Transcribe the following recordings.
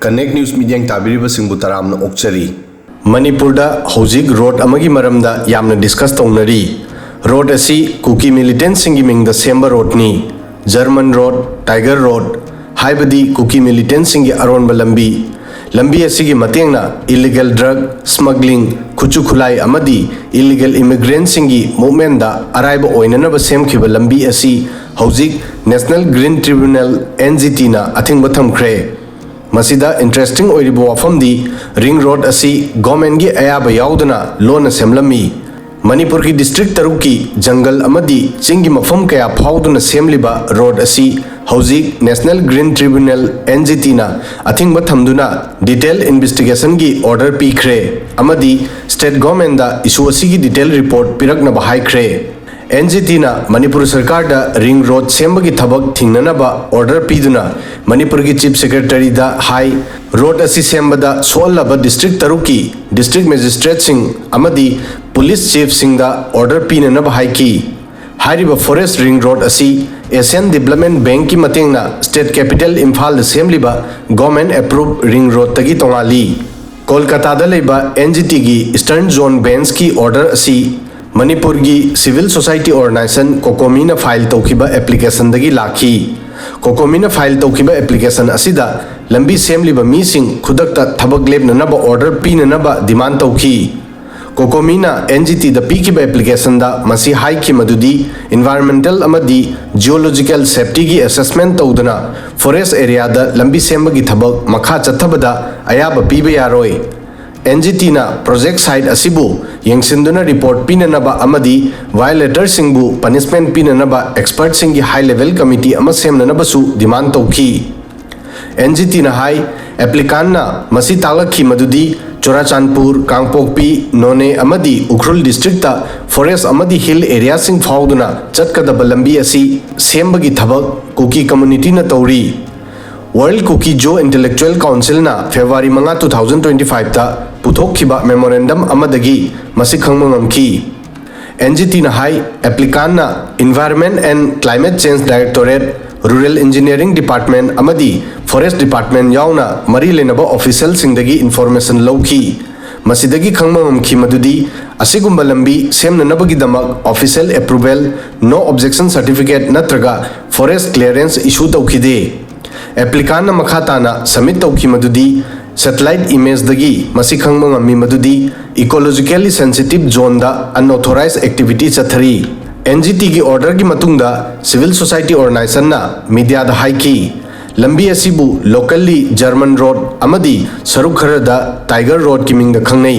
Connect News Media Tabiriba Singbu Taramna Okchari Manipurda Hojik Road Amagi Maramda Yamna discuss Taunari Road asi Kuki Militant Singi Mingda Semba Road ni German Road Tiger Road Haibadi Kuki Militant Singi Aron Balambi Lambi asigi matengna illegal drug smuggling Kuchu Khulai Amadi illegal immigrant singi movement da arrive oinanaba semkhiba lambi asi Hojik National Green Tribunal NGT na athingba thamkhre Masida interesting oiribo wafamdi ring road asi government gi ayaba yaudana lona semlami Manipur ki district taruki jungle amadi chingi mafam kaya phauduna semliba road asi Hojik National Green Tribunal NGT na athingba thamduna detailed investigation gi order pikre amadi state government da issue asi gi detailed report pirakna bahai kre NGT na Manipur Sarkar da ring road semba gi thabak thingnanaba order piduna Manipur gi chief secretary da high road asi semba da solaba district taruki district magistrate sing amadi police chief sing da order pinanaba hai ki hariba forest ring road asi Asian Development Bank ki matengna state capital Imphal semliba government approved ring road tagi tongali Kolkata da leba NGT gi Eastern Zone Bench ki order asi Manipur gi Civil Society Organization COCOMI na file tawkiba application dagi lakhi COCOMI na file tawkiba application asida lambi semliba mi sing khudakta thabak lebnanaba order pinanaba demand tawki COCOMI na NGT da pikiba application da masi hai ki madudi environmental amadi geological safety gi assessment tawdana forest area da lambi semba gi thabak makha chathabada ayaba piba yaroi NGT na project site asibu yengsinduna report pinanaba amadi violator singbu punishment pinanaba expert singi high level committee ama semnanaba su demand tawki NGT na hai applicant na masi talakhi madudi Churachandpur Kangpokpi None amadi Ukhrul district ta forest amadi hill area sing fauduna chatkadaba lambi asi semba gi thabak Kuki community na tawri World Kuki Jo Intellectual Council na February 5 2025 ta puthokhiba memorandum amadagi masi khangma ngamki NGT na hai applicant na Environment and Climate Change Directorate Rural Engineering Department amadi Forest Department yauna mari lenaba official singdagi information lawki masidagi khangma ngamki madudi asigumba lambi semnanabagi damak official approval no objection certificate natraga forest clearance issue tawkhide applicant na makhata na submit tawki madudi satellite image dagi masi khangma ngammi madudi ecologically sensitive zone da unauthorized activity chathari NGT ki order ki matungda civil society organization na media da haiki lambi asibu locally German road amadi saruk khara da Tiger Road ki mingda khangnei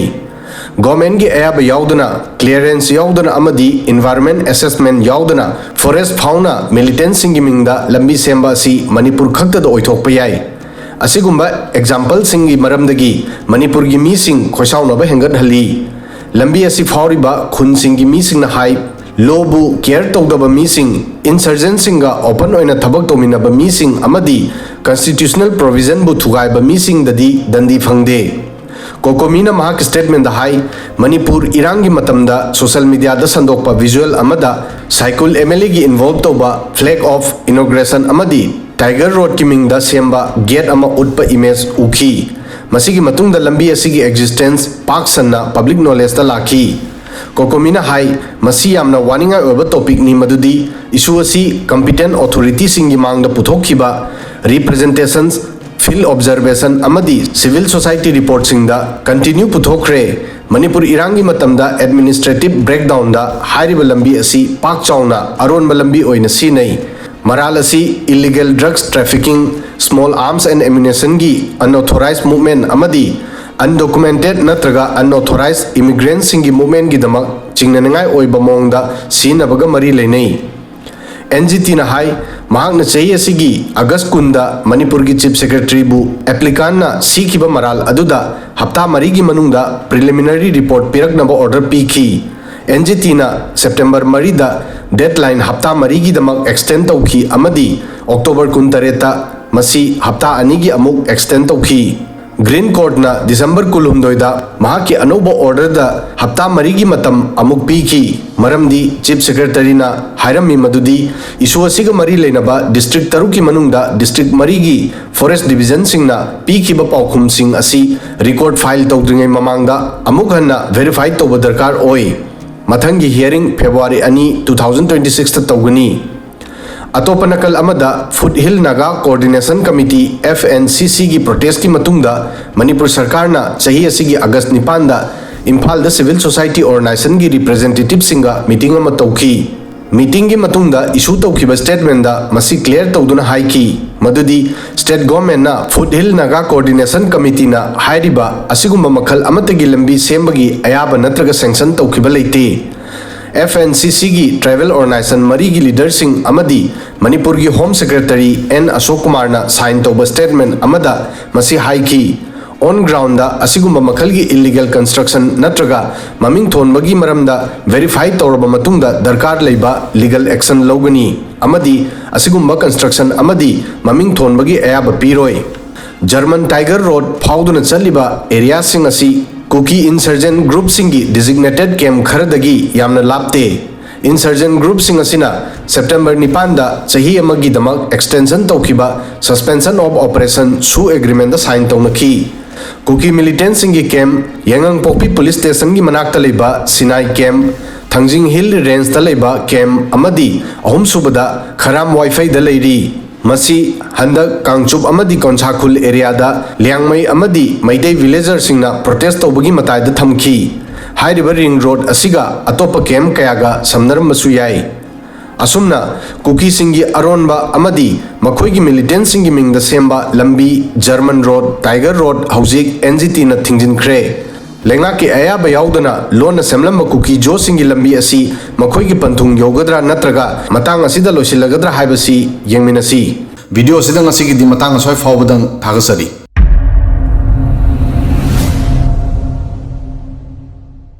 government gi ayaba yaudana clearance yaudana amadi environment assessment yaudana forest fauna militant singi mingda lambi semba si Manipur khakta da oithokpa yai asigumba example singi maramdagi Manipur gi mi sing khosauna ba hengat hali lambi asi fauriba khun singi mi sing na hai lobu care tawdaba mising insurgent singa open oina thabak tominaba mising amadi constitutional provision bu thugai ba mising dadi dandi phangde COCOMI na mahak statement da hai Manipur irangi matamda social media da sandokpa visual amada cycle MLA gi involved toba flag of inauguration amadi Tiger Road ki mingda semba gate ama utpa image ukhi masigi matungda lambi asigi existence pak sanna public knowledge da lakhi COCOMI na hai masi yamna waninga oba topic ni madudi issue asi competent authority singi mangda puthokhiba representations field observation amadi civil society report singda continue puthokre Manipur irangi matamda administrative breakdown da hairiba lambi asi pak chauna aron lambi oina sinai maral asi illegal drugs trafficking small arms and ammunition gi unauthorized movement amadi undocumented natraga unauthorized immigrants singi movement gi damak chingnangai oiba mongda sinabaga mari leinei NGT na hai mahakna chei asigi August kunda Manipur gi chief secretary bu applicant na sikhiba maral aduda hafta mari gi manungda preliminary report piraknaba order pikhi NGT na September mari da deadline hafta mari gi damak extend tawki amadi October 13 ta masi hafta ani gi amuk extend tawki green कोर्टना दिसंबर कुलुमदोइदा महाकी अनौब ऑर्डरदा हप्ता मरीगी मतम अमुक पीखी मरमदी चीफ सेक्रेटरीना हायरमी मदुदी इशू असिगा मरी लेनबा डिस्ट्रिक्ट तरुकी मनुंगदा डिस्ट्रिक्ट मरीगी फॉरेस्ट डिवीजन सिंगना पीखिबा पाउखुम सिंग असी रिकॉर्ड फाइल तौद्रिंगै ममांगदा अमुक हन्ना वेरीफाई तौबा दरकार ओय मथंगी हियरिंग फेब्रुआरी 2 2026 तौगनी अतोप नकल अमदा फुट हिल नागा कोऑर्डिनेशन कमिटी FNCC की प्रोटेस्ट की मतुंगदा मणिपुर सरकार ना चाही असिगी अगस्त 9 दा इम्फाल दा सिविल सोसाइटी ऑर्गेनाइजेशन की रिप्रेजेंटेटिव सिंगा मीटिंग अमा तौखी मीटिंग की मतुंगदा इशू तौखिबा स्टेटमेंट दा मसी क्लियर तौदुना हाइकी मदुदी स्टेट गवर्नमेंट ना फुट हिल नागा कोऑर्डिनेशन कमिटी ना हाइरिबा असिगुम्बा मखल अमतगी लंबी सेंबगी अयाबा नत्रगा सैंक्शन तौखिबा लेते FNCC की ट्रैवल ऑर्गेनाइजेशन मरी की लीडर सिंह अमदी मणिपुर की home secretary N Ashok Kumar ना साइन तौबा स्टेटमेंट अमदा मसी हाइकी ऑन ग्राउंड दा असिगुम्बा मखल की इलीगल कंस्ट्रक्शन नत्रगा ममिंग थोनबगी मरमदा वेरीफाई तौरबा मतुंगदा दरकार लेबा लीगल एक्शन लौगनी अमदी असिगुम्बा कंस्ट्रक्शन अमदी ममिंग थोनबगी अयाबा पीरोय जर्मन टाइगर रोड फाउदुना चलिबा एरिया सिंग असी कुकी इंसर्जेंट ग्रुप सिंगी डिजिग्नेटेड कैम्प खरदगी यामना लापते इंसर्जेंट ग्रुप सिंग असिना सेप्टेंबर 9 दा चाही अमगी दमक एक्सटेंशन तौखिबा सस्पेंशन ऑफ ऑपरेशन सु एग्रीमेंट दा साइन तौनखी कुकी मिलिटेंट सिंगी कैम्प यांगंगपोकपी पुलिस स्टेशन की मनाक्ता लेबा सिनाई कैम्प थंजिंग हिल रेंज दा लेबा कैम्प अमदी अहुम सुबदा खराम वाईफाई दा लेरी मसी हंदक कांगचुप अमदी कोंसाखुल एरिया दा लियांगमई अमदी मैतेई विलेजर सिंगना प्रोटेस्ट तौबगी मतायदा थमखी हाइरिबा रिंग रोड असिगा अतोप कैम्प कयागा समनरमबसु याई असुमना कुकी सिंगी अरोनबा अमदी मखोइगी मिलिटेंट सिंगी मिंगदा सेंबा लंबी जर्मन रोड टाइगर रोड हौजिक NGT ना थिंजिनख्रे लेंगा के अयाबा याउदना लोन सेमलम कुकी जो सिंगी लंबी असी मखोइगी पंथुंग योगद्रा नत्रगा मतांग असिदा लोसिलगद्रा हाइबसी येंगमिनसी video असिदा ngasi gi di matang asoi fawbadang thagasari